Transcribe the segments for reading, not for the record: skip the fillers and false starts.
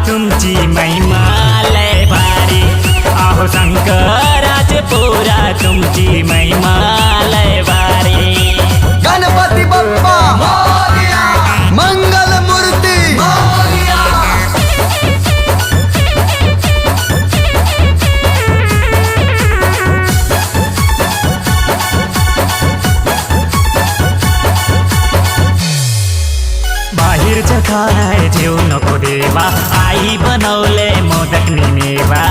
तुमची महिमा लय भारी। अहो शंकराचे पोरा तुमची महिमा लय भारी। गणपती बाप्पा मोरया, मंगल मूर्ती मोरया। बाहेरचं काय ठेवू नको देवा, आई बनवले मोदक मेवा।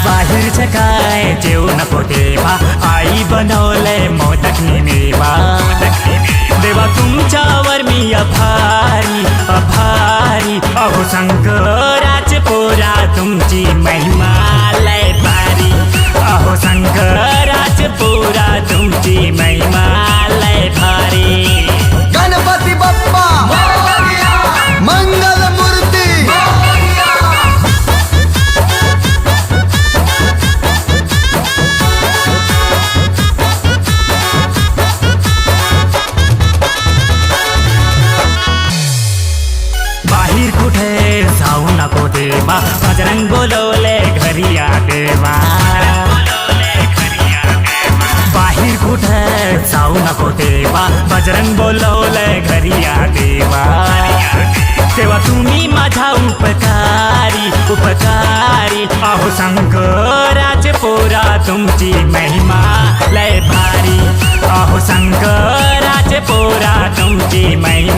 बाहेरचं काय ठेवू नको देवा, आई बनवले मोदक मेवा। देवा तुमच्यावर मी आभारी आभारी। अहो शंकराचे पोरा तुमची महिमा लय भारी। अहो शंकराचे पोरा तुमची महिमा लय भारी। गणपती बाप्पा मोरया, मंगल मूर्ती मोरया। बाहेर कुठे जाऊ नको देवा, बजरंग बोलवले घरी या देवा। बाहेर कुठे जाऊ नको देवा, बजरंग बोलवले घरी या देवा। तेव्हा तुम्ही माझा उपकारी उपकारी। अहो शंकराचे पोरा तुमची महिमा लय भारी। अहो शंकराचे पोरा तुमची महिमा